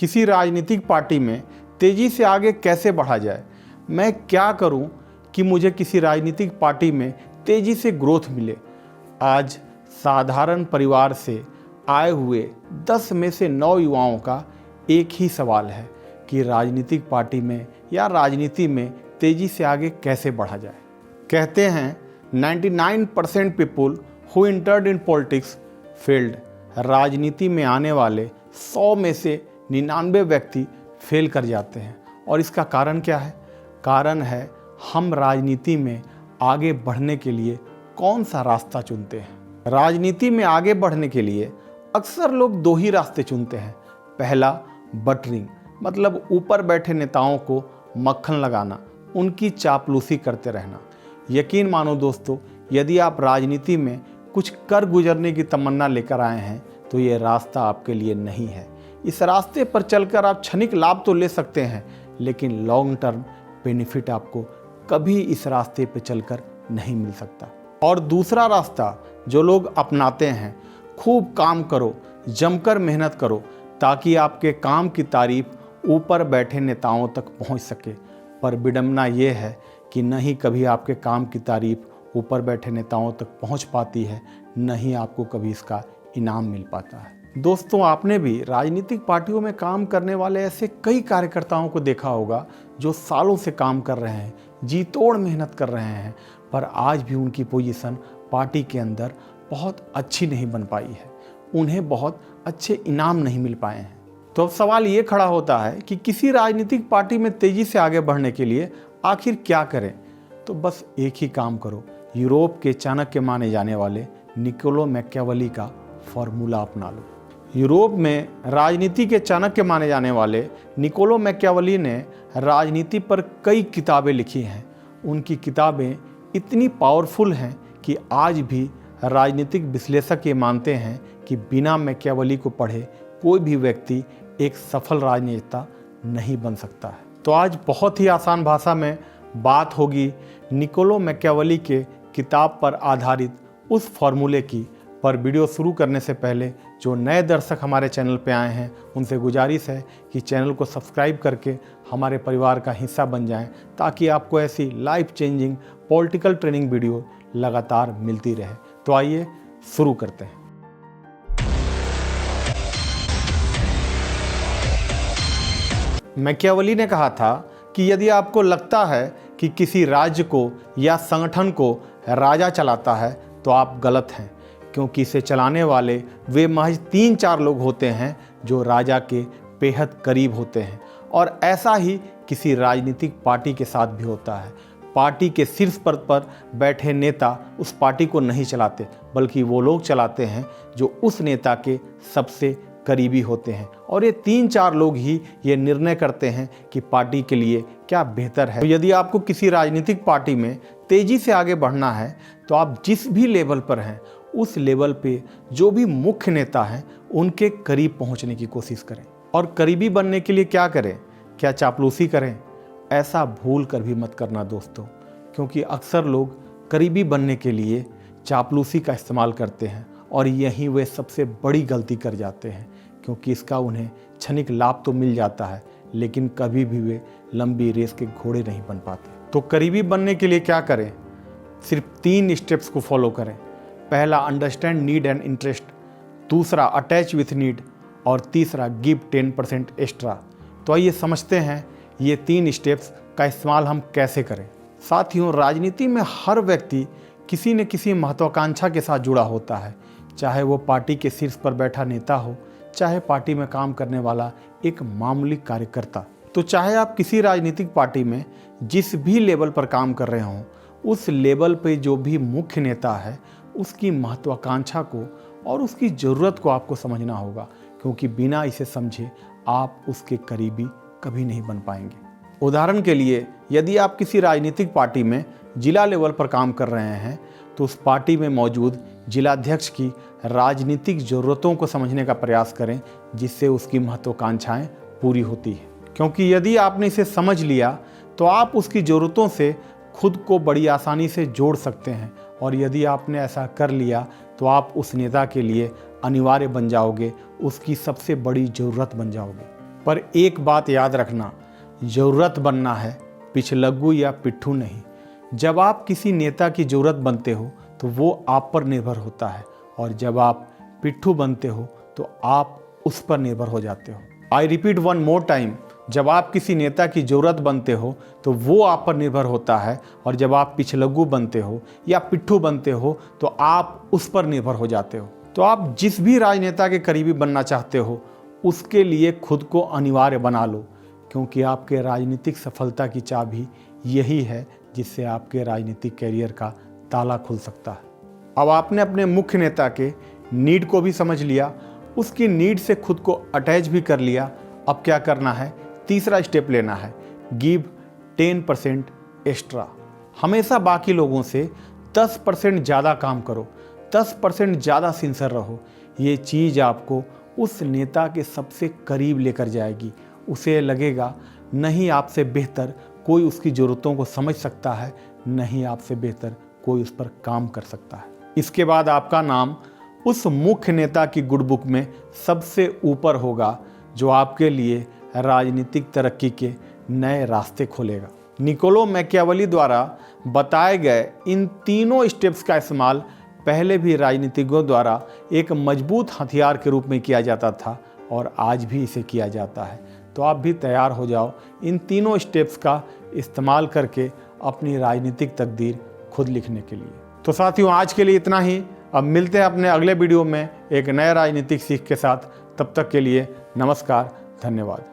किसी राजनीतिक पार्टी में तेज़ी से आगे कैसे बढ़ा जाए। मैं क्या करूं कि मुझे किसी राजनीतिक पार्टी में तेज़ी से ग्रोथ मिले। आज साधारण परिवार से आए हुए 10 में से 9 युवाओं का एक ही सवाल है कि राजनीतिक पार्टी में या राजनीति में तेज़ी से आगे कैसे बढ़ा जाए। कहते हैं 99% people who entered in politics failed. राजनीति में आने वाले 100 में से 99 व्यक्ति फेल कर जाते हैं। और इसका कारण क्या है? कारण है हम राजनीति में आगे बढ़ने के लिए कौन सा रास्ता चुनते हैं। राजनीति में आगे बढ़ने के लिए अक्सर लोग 2 ही रास्ते चुनते हैं। पहला बटरिंग, मतलब ऊपर बैठे नेताओं को मक्खन लगाना, उनकी चापलूसी करते रहना। यकीन मानो दोस्तों, यदि आप राजनीति में कुछ कर गुजरने की तमन्ना लेकर आए हैं तो ये रास्ता आपके लिए नहीं है। इस रास्ते पर चलकर आप क्षणिक लाभ तो ले सकते हैं, लेकिन लॉन्ग टर्म बेनिफिट आपको कभी इस रास्ते पर चलकर नहीं मिल सकता। और दूसरा रास्ता जो लोग अपनाते हैं, खूब काम करो, जमकर मेहनत करो ताकि आपके काम की तारीफ ऊपर बैठे नेताओं तक पहुंच सके। पर विडंबना ये है कि न ही कभी आपके काम की तारीफ ऊपर बैठे नेताओं तक पहुंच पाती है, न ही आपको कभी इसका इनाम मिल पाता है। दोस्तों, आपने भी राजनीतिक पार्टियों में काम करने वाले ऐसे कई कार्यकर्ताओं को देखा होगा जो सालों से काम कर रहे हैं, जी तोड़ मेहनत कर रहे हैं, पर आज भी उनकी पोजीशन पार्टी के अंदर बहुत अच्छी नहीं बन पाई है, उन्हें बहुत अच्छे इनाम नहीं मिल पाए हैं। तो अब सवाल ये खड़ा होता है कि किसी राजनीतिक पार्टी में तेज़ी से आगे बढ़ने के लिए आखिर क्या करें। तो बस एक ही काम करो, यूरोप के चाणक्य माने जाने वाले निकोलो मैकियावेली का फॉर्मूला अपना लो। यूरोप में राजनीति के चाणक्य माने जाने वाले निकोलो मैकियावेली ने राजनीति पर कई किताबें लिखी हैं। उनकी किताबें इतनी पावरफुल हैं कि आज भी राजनीतिक विश्लेषक ये मानते हैं कि बिना मैकियावेली को पढ़े कोई भी व्यक्ति एक सफल राजनेता नहीं बन सकता है। तो आज बहुत ही आसान भाषा में बात होगी निकोलो मैकियावेली के किताब पर आधारित उस फॉर्मूले की। पर वीडियो शुरू करने से पहले जो नए दर्शक हमारे चैनल पे आए हैं उनसे गुजारिश है कि चैनल को सब्सक्राइब करके हमारे परिवार का हिस्सा बन जाएं, ताकि आपको ऐसी life changing political training video लगातार मिलती रहे। तो आइए शुरू करते हैं। मैकियावेली ने कहा था कि यदि आपको लगता है कि किसी राज्य को या संगठन को राजा चलाता है तो आप गलत हैं, क्योंकि इसे चलाने वाले वे महज 3-4 लोग होते हैं जो राजा के बेहद करीब होते हैं। और ऐसा ही किसी राजनीतिक पार्टी के साथ भी होता है। पार्टी के शीर्ष पद पर बैठे नेता उस पार्टी को नहीं चलाते, बल्कि वो लोग चलाते हैं जो उस नेता के सबसे करीबी होते हैं। और ये 3-4 लोग ही ये निर्णय करते हैं कि पार्टी के लिए क्या बेहतर है। तो यदि आपको किसी राजनीतिक पार्टी में तेज़ी से आगे बढ़ना है तो आप जिस भी लेवल पर हैं उस लेवल पे जो भी मुख्य नेता हैं उनके करीब पहुंचने की कोशिश करें। और करीबी बनने के लिए क्या करें? क्या चापलूसी करें? ऐसा भूल कर भी मत करना दोस्तों, क्योंकि अक्सर लोग करीबी बनने के लिए चापलूसी का इस्तेमाल करते हैं और यहीं वे सबसे बड़ी गलती कर जाते हैं, क्योंकि इसका उन्हें क्षणिक लाभ तो मिल जाता है, लेकिन कभी भी वे लंबी रेस के घोड़े नहीं बन पाते। तो करीबी बनने के लिए क्या करें? सिर्फ 3 स्टेप्स को फॉलो करें। पहला, अंडरस्टैंड नीड एंड इंटरेस्ट। दूसरा, अटैच विथ नीड। और तीसरा, गिव 10% एक्स्ट्रा। तो आइए समझते हैं ये 3 स्टेप्स का इस्तेमाल हम कैसे करें। साथियों, राजनीति में हर व्यक्ति किसी न किसी महत्वाकांक्षा के साथ जुड़ा होता है, चाहे वो पार्टी के शीर्ष पर बैठा नेता हो, चाहे पार्टी में काम करने वाला एक मामूली कार्यकर्ता। तो चाहे आप किसी राजनीतिक पार्टी में जिस भी लेवल पर काम कर रहे हों, उस लेवल पे जो भी मुख्य नेता है उसकी महत्वाकांक्षा को और उसकी ज़रूरत को आपको समझना होगा, क्योंकि बिना इसे समझे आप उसके करीबी कभी नहीं बन पाएंगे। उदाहरण के लिए, यदि आप किसी राजनीतिक पार्टी में जिला लेवल पर काम कर रहे हैं तो उस पार्टी में मौजूद जिलाध्यक्ष की राजनीतिक ज़रूरतों को समझने का प्रयास करें, जिससे उसकी महत्वाकांक्षाएं पूरी होती है। क्योंकि यदि आपने इसे समझ लिया तो आप उसकी ज़रूरतों से खुद को बड़ी आसानी से जोड़ सकते हैं। और यदि आपने ऐसा कर लिया तो आप उस नेता के लिए अनिवार्य बन जाओगे, उसकी सबसे बड़ी ज़रूरत बन जाओगे। पर एक बात याद रखना, ज़रूरत बनना है, पिछलग्गू या पिट्ठू नहीं। जब आप किसी नेता की ज़रूरत बनते हो तो वो आप पर निर्भर होता है, और जब आप पिट्ठू बनते हो तो आप उस पर निर्भर हो जाते हो। I repeat one more time, जब आप किसी नेता की ज़रूरत बनते हो तो वो आप पर निर्भर होता है, और जब आप पिछलग्गू बनते हो या पिट्ठू बनते हो तो आप उस पर निर्भर हो जाते हो। तो आप जिस भी राजनेता के करीबी बनना चाहते हो उसके लिए खुद को अनिवार्य बना लो, क्योंकि आपके राजनीतिक सफलता की चाबी यही है जिससे आपके राजनीतिक करियर का ताला खुल सकता है। अब आपने अपने मुख्य नेता के नीड को भी समझ लिया, उसकी नीड से खुद को अटैच भी कर लिया। अब क्या करना है? तीसरा स्टेप लेना है, गिव 10% एक्स्ट्रा। हमेशा बाकी लोगों से 10% ज़्यादा काम करो, 10% ज़्यादा सिंसियर रहो। ये चीज़ आपको उस नेता के सबसे करीब लेकर जाएगी। उसे लगेगा नहीं आपसे बेहतर कोई उसकी ज़रूरतों को समझ सकता है, नहीं आपसे बेहतर कोई उस पर काम कर सकता है। इसके बाद आपका नाम उस मुख्य नेता की गुड बुक में सबसे ऊपर होगा, जो आपके लिए राजनीतिक तरक्की के नए रास्ते खोलेगा। निकोलो मैकियावेली द्वारा बताए गए इन तीनों स्टेप्स का इस्तेमाल पहले भी राजनीतिज्ञों द्वारा एक मजबूत हथियार के रूप में किया जाता था, और आज भी इसे किया जाता है। तो आप भी तैयार हो जाओ इन तीनों स्टेप्स का इस्तेमाल करके अपनी राजनीतिक तकदीर खुद लिखने के लिए। तो साथियों, आज के लिए इतना ही। अब मिलते हैं अपने अगले वीडियो में एक नए राजनीतिक सीख के साथ। तब तक के लिए नमस्कार, धन्यवाद।